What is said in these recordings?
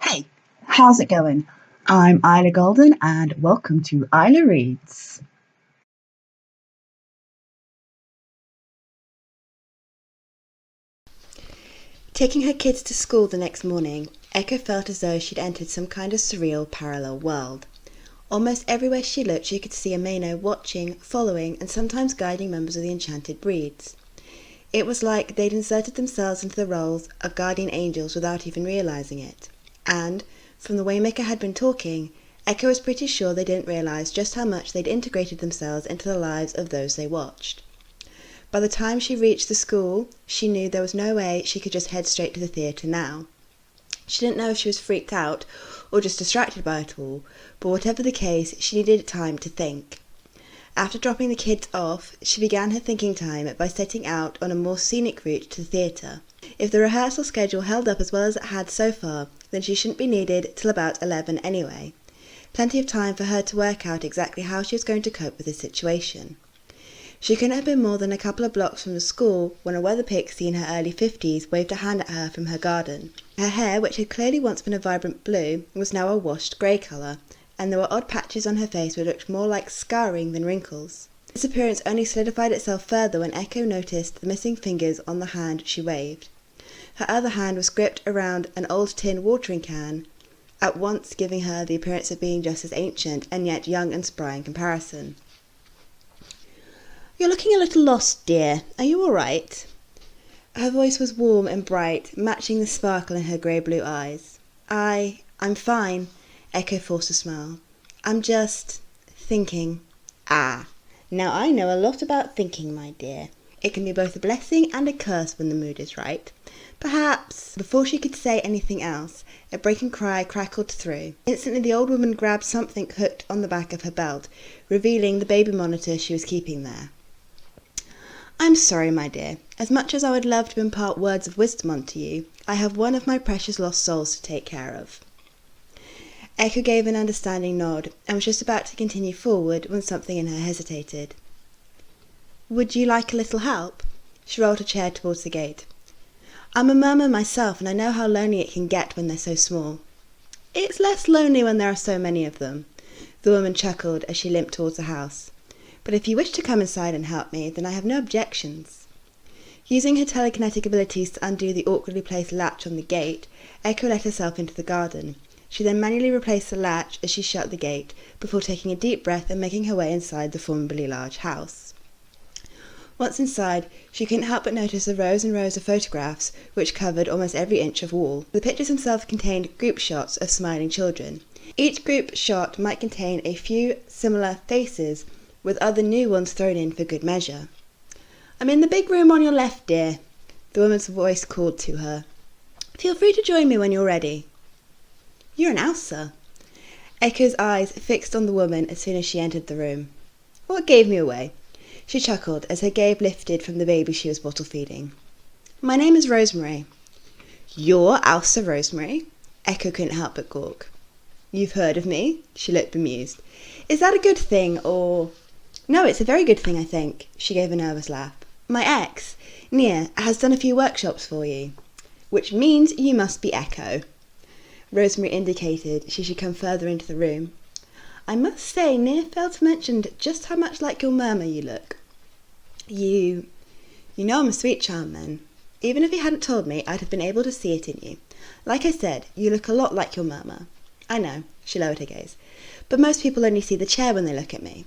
Hey, how's it going? I'm IlaGolden and welcome to Ila Reads. Taking her kids to school the next morning, Echo felt as though she'd entered some kind of surreal parallel world. Almost everywhere she looked she could see a Maino watching, following, and sometimes guiding members of the enchanted breeds. It was like they'd inserted themselves into the roles of guardian angels without even realising it. And, from the way Mika had been talking, Echo was pretty sure they didn't realise just how much they'd integrated themselves into the lives of those they watched. By the time she reached the school, she knew there was no way she could just head straight to the theatre now. She didn't know if she was freaked out or just distracted by it all, but whatever the case, she needed time to think. After dropping the kids off, she began her thinking time by setting out on a more scenic route to the theatre. If the rehearsal schedule held up as well as it had so far, then she shouldn't be needed till about 11 anyway. Plenty of time for her to work out exactly how she was going to cope with the situation. She couldn't have been more than a couple of blocks from the school when a weather pixie in her early 50s waved a hand at her from her garden. Her hair, which had clearly once been a vibrant blue, was now a washed grey colour, and there were odd patches on her face which looked more like scarring than wrinkles. This appearance only solidified itself further when Echo noticed the missing fingers on the hand she waved. Her other hand was gripped around an old tin watering can, at once giving her the appearance of being just as ancient and yet young and spry in comparison. "You're looking a little lost, dear. Are you all right?" Her voice was warm and bright, matching the sparkle in her grey-blue eyes. I'm fine," Echo forced a smile. "I'm just thinking." "Ah, now I know a lot about thinking, my dear. It can be both a blessing and a curse when the mood is right. Perhaps—" Before she could say anything else, a breaking cry crackled through. Instantly the old woman grabbed something hooked on the back of her belt, revealing the baby monitor she was keeping there. "I'm sorry, my dear. As much as I would love to impart words of wisdom onto you, I have one of my precious lost souls to take care of." Echo gave an understanding nod, and was just about to continue forward when something in her hesitated. "Would you like a little help?" She rolled her chair towards the gate. "I'm a merman myself, and I know how lonely it can get when they're so small." "It's less lonely when there are so many of them." The woman chuckled as she limped towards the house. "But if you wish to come inside and help me, then I have no objections." Using her telekinetic abilities to undo the awkwardly placed latch on the gate, Echo let herself into the garden. She then manually replaced the latch as she shut the gate, before taking a deep breath and making her way inside the formidably large house. Once inside, she couldn't help but notice the rows and rows of photographs which covered almost every inch of wall. The pictures themselves contained group shots of smiling children. Each group shot might contain a few similar faces, with other new ones thrown in for good measure. "I'm in the big room on your left, dear," the woman's voice called to her. "Feel free to join me when you're ready." "You're an Elsa." Echo's eyes fixed on the woman as soon as she entered the room. "What gave me away?" She chuckled as her gaze lifted from the baby she was bottle feeding. "My name is Rosemary." "You're Elsa Rosemary?" Echo couldn't help but gawk. "You've heard of me?" She looked bemused. "Is that a good thing, or—" "No, it's a very good thing, I think." She gave a nervous laugh. "My ex, Nia, has done a few workshops for you." "Which means you must be Echo." Rosemary indicated she should come further into the room. "I must say Nia failed to mention just how much like your murmur you look." You know I'm a sweet charm, then. Even if you hadn't told me, I'd have been able to see it in you. Like I said, you look a lot like your murmur." "I know," she lowered her gaze. "But most people only see the chair when they look at me."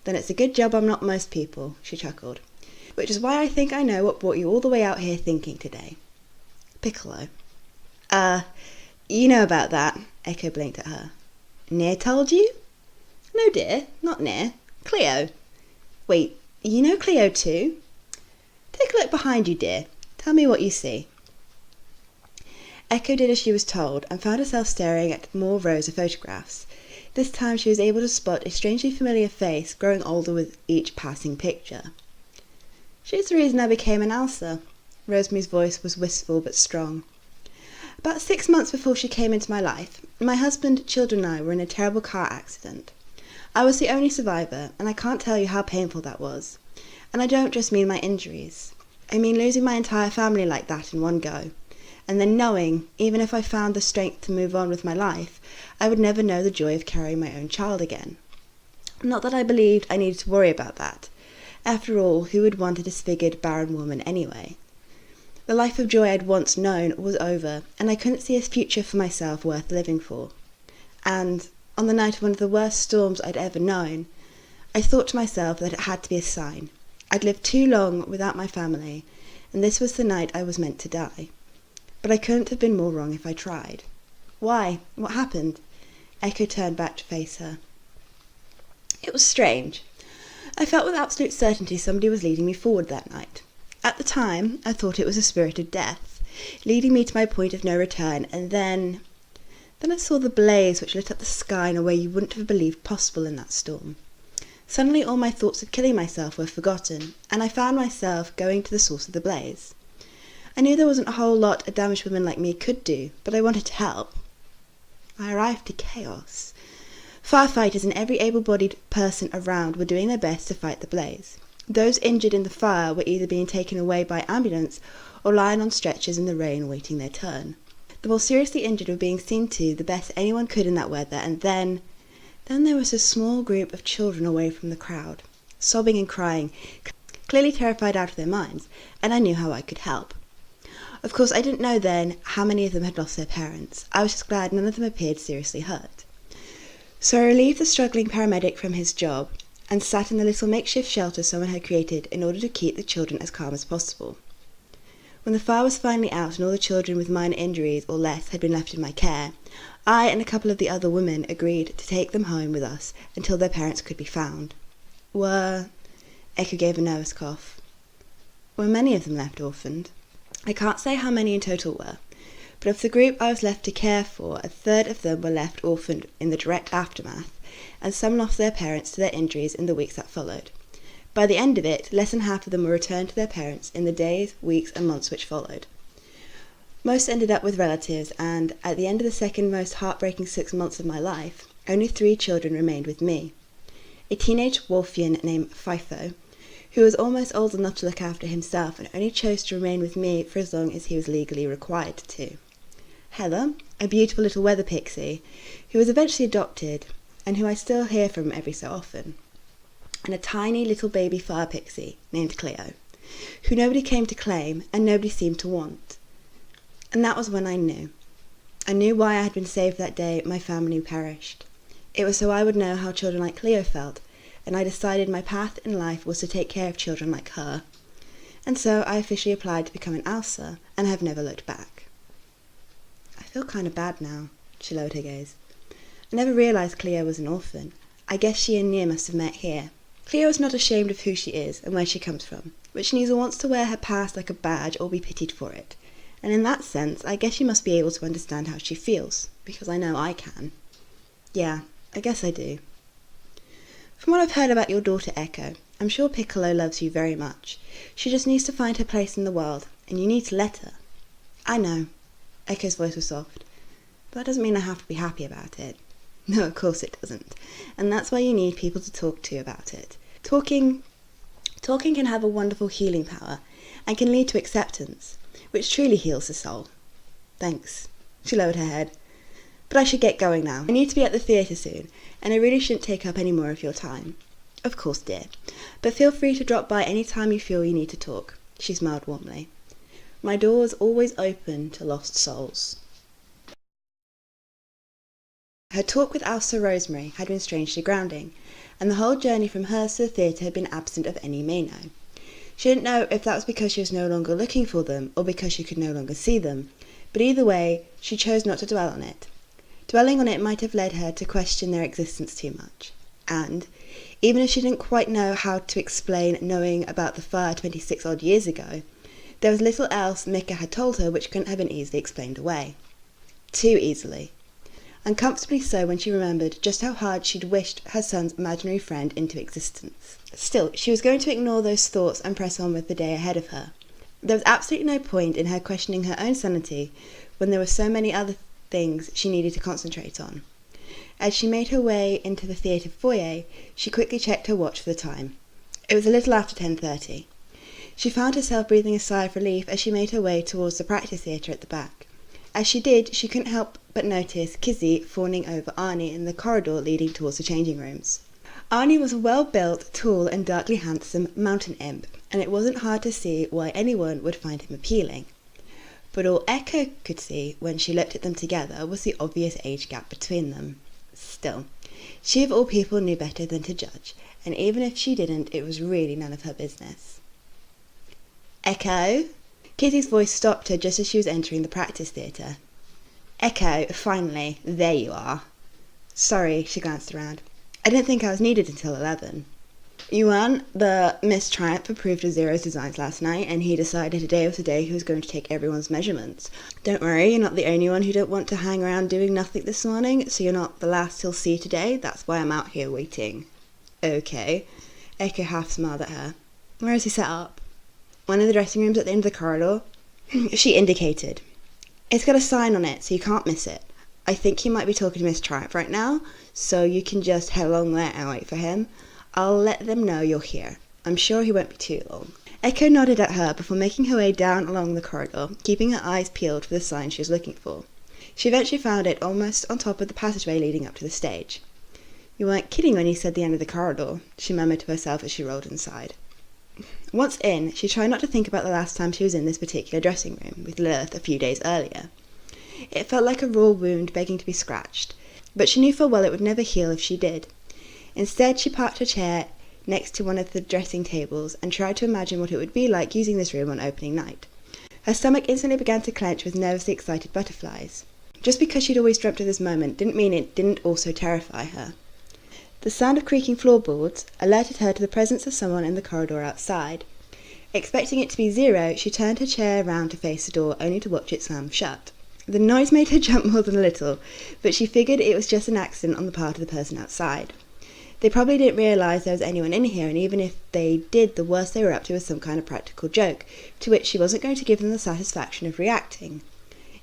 "Then it's a good job I'm not most people," she chuckled. "Which is why I think I know what brought you all the way out here thinking today." "Piccolo." You know about that," Echo blinked at her. "Nia told you?" "No, dear, not Nia. Cleo." "Wait, you know Cleo too?" "Take a look behind you, dear. Tell me what you see." Echo did as she was told, and found herself staring at more rows of photographs. This time she was able to spot a strangely familiar face growing older with each passing picture. "She's the reason I became an Elsa." Rosemary's voice was wistful but strong. "About 6 months before she came into my life, my husband, children and I were in a terrible car accident. I was the only survivor, and I can't tell you how painful that was. And I don't just mean my injuries. I mean losing my entire family like that in one go. and then knowing, even if I found the strength to move on with my life, I would never know the joy of carrying my own child again. Not that I believed I needed to worry about that. After all, who would want a disfigured, barren woman anyway? The life of joy I'd once known was over, and I couldn't see a future for myself worth living for. And, on the night of one of the worst storms I'd ever known, I thought to myself that it had to be a sign. I'd lived too long without my family, and this was the night I was meant to die. But I couldn't have been more wrong if I tried. Why? What happened? Echoe turned back to face her. It was strange. I felt with absolute certainty somebody was leading me forward that night. At the time, I thought it was a spirit of death, leading me to my point of no return, and then I saw the blaze which lit up the sky in a way you wouldn't have believed possible in that storm. Suddenly all my thoughts of killing myself were forgotten, and I found myself going to the source of the blaze. I knew there wasn't a whole lot a damaged woman like me could do, but I wanted to help. I arrived to chaos. Firefighters and every able-bodied person around were doing their best to fight the blaze. Those injured in the fire were either being taken away by ambulance or lying on stretchers in the rain waiting their turn. The more seriously injured were being seen to the best anyone could in that weather, and then there was a small group of children away from the crowd, sobbing and crying, clearly terrified out of their minds, and I knew how I could help. Of course, I didn't know then how many of them had lost their parents. I was just glad none of them appeared seriously hurt. So I relieved the struggling paramedic from his job and sat in the little makeshift shelter someone had created in order to keep the children as calm as possible. When the fire was finally out and all the children with minor injuries or less had been left in my care, I and a couple of the other women agreed to take them home with us until their parents could be found. Echoe gave a nervous cough. Were many of them left orphaned? I can't say how many in total were, but of the group I was left to care for, a third of them were left orphaned in the direct aftermath, and some lost their parents to their injuries in the weeks that followed. By the end of it, less than half of them were returned to their parents in the days, weeks, and months which followed. Most ended up with relatives, and at the end of the second most heartbreaking 6 months of my life, only 3 children remained with me. A teenage Wolfian named Fifo, who was almost old enough to look after himself and only chose to remain with me for as long as he was legally required to. Heather, a beautiful little weather pixie, who was eventually adopted, and who I still hear from every so often. And a tiny little baby fire pixie named Cleo, who nobody came to claim and nobody seemed to want. And that was when I knew. I knew why I had been saved that day my family perished. It was so I would know how children like Cleo felt, and I decided my path in life was to take care of children like her. And so I officially applied to become an Elsa, and have never looked back. I feel kind of bad now, she lowered her gaze. I never realised Cleo was an orphan. I guess she and Nia must have met here. Cleo is not ashamed of who she is and where she comes from, but she neither wants to wear her past like a badge or be pitied for it. And in that sense, I guess she must be able to understand how she feels, because I know I can. Yeah, I guess I do. From what I've heard about your daughter Echoe, I'm sure Piccolo loves you very much. She just needs to find her place in the world, and you need to let her. I know. Echoe's voice was soft. But that doesn't mean I have to be happy about it. No, of course it doesn't. And that's why you need people to talk to about it. Talking can have a wonderful healing power, and can lead to acceptance, which truly heals the soul. Thanks. She lowered her head. But I should get going now. I need to be at the theatre soon, and I really shouldn't take up any more of your time. Of course, dear. But feel free to drop by any time you feel you need to talk. She smiled warmly. My door is always open to lost souls. Her talk with Elsa Rosemary had been strangely grounding, and the whole journey from hers to the theatre had been absent of any Mano. She didn't know if that was because she was no longer looking for them, or because she could no longer see them, but either way, she chose not to dwell on it. Dwelling on it might have led her to question their existence too much, and, even if she didn't quite know how to explain knowing about the fire 26-odd years ago, there was little else Mika had told her which couldn't have been easily explained away. Too easily. Uncomfortably so when she remembered just how hard she'd wished her son's imaginary friend into existence. Still, she was going to ignore those thoughts and press on with the day ahead of her. There was absolutely no point in her questioning her own sanity when there were so many other things she needed to concentrate on. As she made her way into the theatre foyer, she quickly checked her watch for the time. It was a little after 10:30. She found herself breathing a sigh of relief as she made her way towards the practice theatre at the back. As she did, she couldn't help but notice Kizzy fawning over Arnie in the corridor leading towards the changing rooms. Arnie was a well-built, tall and darkly handsome mountain imp, and it wasn't hard to see why anyone would find him appealing. But all Echoe could see when she looked at them together was the obvious age gap between them. Still, she of all people knew better than to judge, and even if she didn't, it was really none of her business. Echoe? Kitty's voice stopped her just as she was entering the practice theatre. Echoe, finally, there you are. Sorry, she glanced around. I didn't think I was needed until 11. You weren't? The Miss Triumph approved of Zero's designs last night, and he decided today was the day he was going to take everyone's measurements. Don't worry, you're not the only one who don't want to hang around doing nothing this morning, so you're not the last he'll see today. That's why I'm out here waiting. Okay. Echoe half smiled at her. Where is he set up? One of the dressing rooms at the end of the corridor. She indicated. It's got a sign on it, so you can't miss it. I think he might be talking to Miss Triumph right now, so you can just head along there and wait for him. I'll let them know you're here. I'm sure he won't be too long. Echoe nodded at her before making her way down along the corridor, keeping her eyes peeled for the sign she was looking for. She eventually found it almost on top of the passageway leading up to the stage. You weren't kidding when you said the end of the corridor, she murmured to herself as she rolled inside. Once in, she tried not to think about the last time she was in this particular dressing room with Lilith a few days earlier. It felt like a raw wound begging to be scratched, but she knew full well it would never heal if she did. Instead, she parked her chair next to one of the dressing tables and tried to imagine what it would be like using this room on opening night. Her stomach instantly began to clench with nervously excited butterflies. Just because she'd always dreamt of this moment didn't mean it didn't also terrify her. The sound of creaking floorboards alerted her to the presence of someone in the corridor outside. Expecting it to be Zero, she turned her chair round to face the door, only to watch it slam shut. The noise made her jump more than a little, but she figured it was just an accident on the part of the person outside. They probably didn't realise there was anyone in here, and even if they did, the worst they were up to was some kind of practical joke, to which she wasn't going to give them the satisfaction of reacting.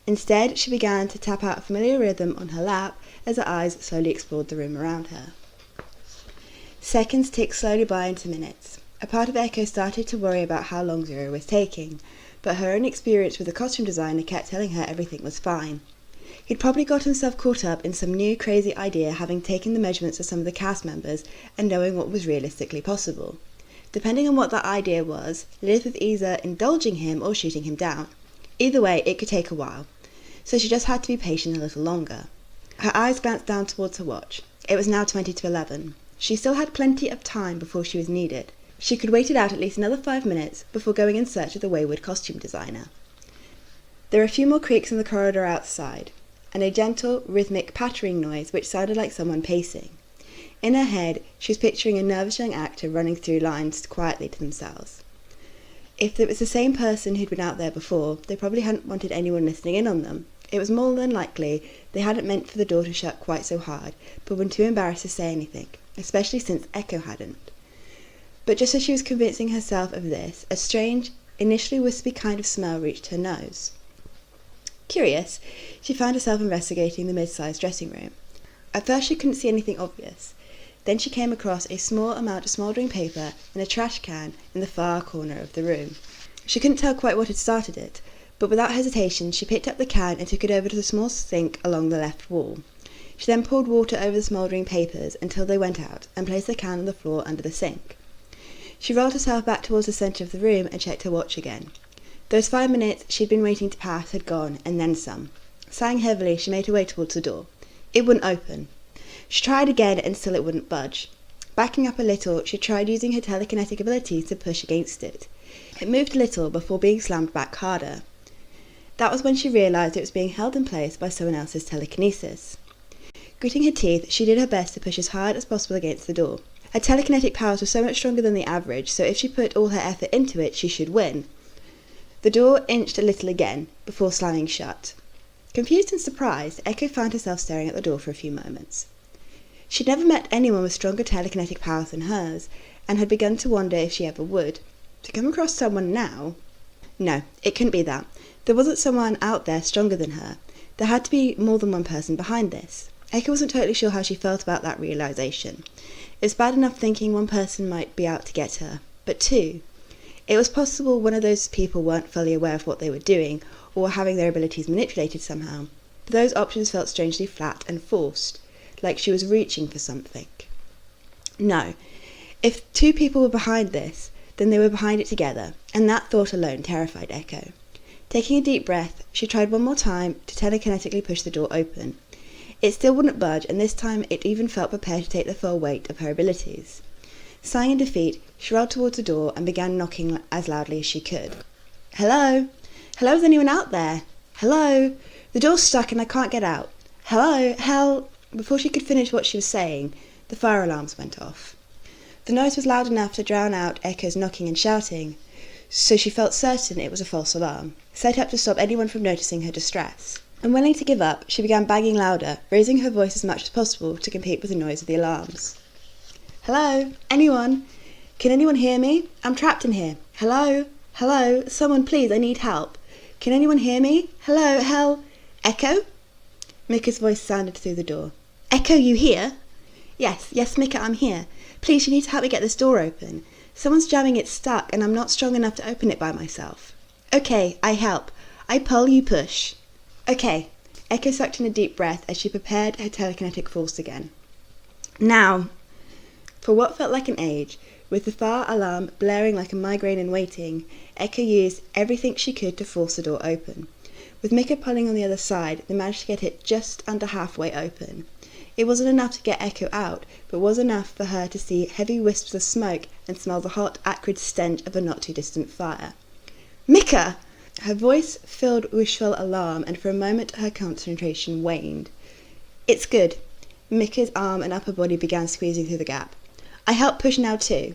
Instead, she began to tap out a familiar rhythm on her lap as her eyes slowly explored the room around her. Seconds ticked slowly by into minutes. A part of Echoe started to worry about how long Zero was taking, but her own experience with the costume designer kept telling her everything was fine. He'd probably got himself caught up in some new crazy idea, having taken the measurements of some of the cast members and knowing what was realistically possible. Depending on what that idea was, Lilith was either indulging him or shooting him down. Either way, it could take a while, so she just had to be patient a little longer. Her eyes glanced down towards her watch. It was now 20 to 11. She still had plenty of time before she was needed. She could wait it out at least another 5 minutes before going in search of the wayward costume designer. There were a few more creaks in the corridor outside, and a gentle, rhythmic pattering noise which sounded like someone pacing. In her head, she was picturing a nervous young actor running through lines quietly to themselves. If it was the same person who'd been out there before, they probably hadn't wanted anyone listening in on them. It was more than likely they hadn't meant for the door to shut quite so hard, but were too embarrassed to say anything, especially since Echoe hadn't. But just as she was convincing herself of this, a strange, initially wispy kind of smell reached her nose. Curious, she found herself investigating the mid-sized dressing room. At first she couldn't see anything obvious. Then she came across a small amount of smouldering paper in a trash can in the far corner of the room. She couldn't tell quite what had started it, but without hesitation she picked up the can and took it over to the small sink along the left wall. She then poured water over the smouldering papers until they went out and placed the can on the floor under the sink. She rolled herself back towards the centre of the room and checked her watch again. Those 5 minutes she'd been waiting to pass had gone, and then some. Sighing heavily, she made her way towards the door. It wouldn't open. She tried again, and still it wouldn't budge. Backing up a little, she tried using her telekinetic abilities to push against it. It moved a little before being slammed back harder. That was when she realised it was being held in place by someone else's telekinesis. Gritting her teeth, she did her best to push as hard as possible against the door. Her telekinetic powers were so much stronger than the average, so if she put all her effort into it, she should win. The door inched a little again, before slamming shut. Confused and surprised, Echoe found herself staring at the door for a few moments. She'd never met anyone with stronger telekinetic powers than hers, and had begun to wonder if she ever would. To come across someone now? No, it couldn't be that. There wasn't someone out there stronger than her. There had to be more than one person behind this. Echoe wasn't totally sure how she felt about that realisation. It was bad enough thinking one person might be out to get her, but two? It was possible one of those people weren't fully aware of what they were doing, or were having their abilities manipulated somehow, but those options felt strangely flat and forced, like she was reaching for something. No, if two people were behind this, then they were behind it together, and that thought alone terrified Echoe. Taking a deep breath, she tried one more time to telekinetically push the door open. It still wouldn't budge, and this time it even felt prepared to take the full weight of her abilities. Sighing in defeat, she rolled towards the door and began knocking as loudly as she could. Hello? Hello, is anyone out there? Hello? The door's stuck and I can't get out. Hello? Hell... Before she could finish what she was saying, the fire alarms went off. The noise was loud enough to drown out Echoe's knocking and shouting, so she felt certain it was a false alarm, set up to stop anyone from noticing her distress. Unwilling to give up, she began banging louder, raising her voice as much as possible to compete with the noise of the alarms. Hello? Anyone? Can anyone hear me? I'm trapped in here. Hello? Hello? Someone please, I need help. Can anyone hear me? Hello? Hell? Echoe? Mika's voice sounded through the door. Echoe, you here? Yes, Mika, I'm here. Please, you need to help me get this door open. Someone's jamming it stuck, and I'm not strong enough to open it by myself. Okay, I help. I pull, you push. Okay. Echoe sucked in a deep breath as she prepared her telekinetic force again. Now! For what felt like an age, with the fire alarm blaring like a migraine in waiting, Echoe used everything she could to force the door open. With Mika pulling on the other side, they managed to get it just under halfway open. It wasn't enough to get Echoe out, but was enough for her to see heavy wisps of smoke and smell the hot, acrid stench of a not-too-distant fire. Mika! Her voice filled wishful alarm, and for a moment her concentration waned. It's good. Mika's arm and upper body began squeezing through the gap. I help push now too.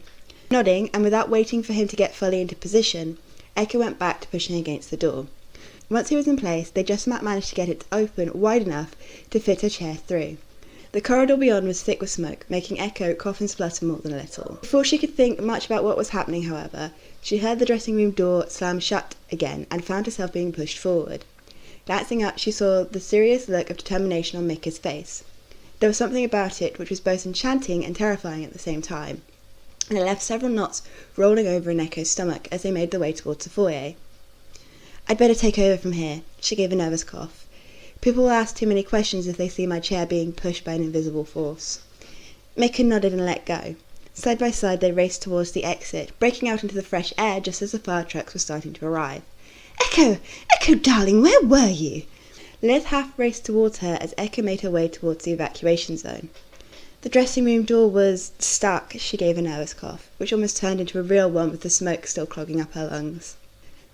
Nodding, and without waiting for him to get fully into position, Echoe went back to pushing against the door. Once he was in place, they just about managed to get it open wide enough to fit her chair through. The corridor beyond was thick with smoke, making Echoe cough and splutter more than a little. Before she could think much about what was happening, however, she heard the dressing room door slam shut again and found herself being pushed forward. Glancing up, she saw the serious look of determination on Mika's face. There was something about it which was both enchanting and terrifying at the same time, and it left several knots rolling over in Echoe's stomach as they made their way towards the foyer. I'd better take over from here, she gave a nervous cough. People will ask too many questions if they see my chair being pushed by an invisible force. Mika nodded and let go. Side by side they raced towards the exit, breaking out into the fresh air just as the fire trucks were starting to arrive. Echoe! Echoe, darling, where were you? Lilith half raced towards her as Echoe made her way towards the evacuation zone. The dressing room door was stuck, she gave a nervous cough, which almost turned into a real one with the smoke still clogging up her lungs.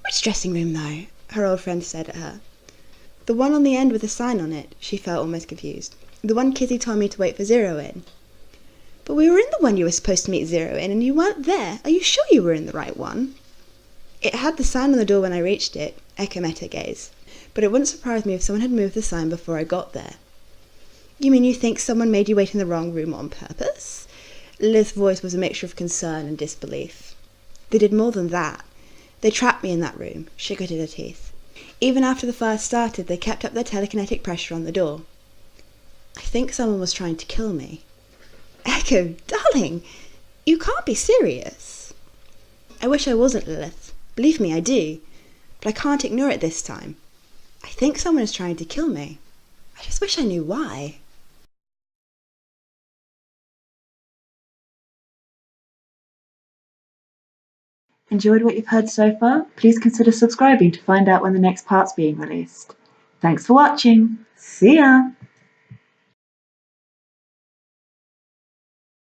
Which dressing room, though? Her old friend stared at her. The one on the end with a sign on it, she felt almost confused. The one Kizzy told me to wait for Zero in. But we were in the one you were supposed to meet Zero in, and you weren't there. Are you sure you were in the right one? It had the sign on the door when I reached it, Echoe met her gaze. But it wouldn't surprise me if someone had moved the sign before I got there. You mean you think someone made you wait in the wrong room on purpose? Liz's voice was a mixture of concern and disbelief. They did more than that. They trapped me in that room, she gritted her teeth. Even after the fire started, they kept up their telekinetic pressure on the door. I think someone was trying to kill me. Echoe, darling, you can't be serious. I wish I wasn't, Lilith. Believe me, I do. But I can't ignore it this time. I think someone is trying to kill me. I just wish I knew why. Enjoyed what you've heard so far? Please consider subscribing to find out when the next part's being released. Thanks for watching. See ya!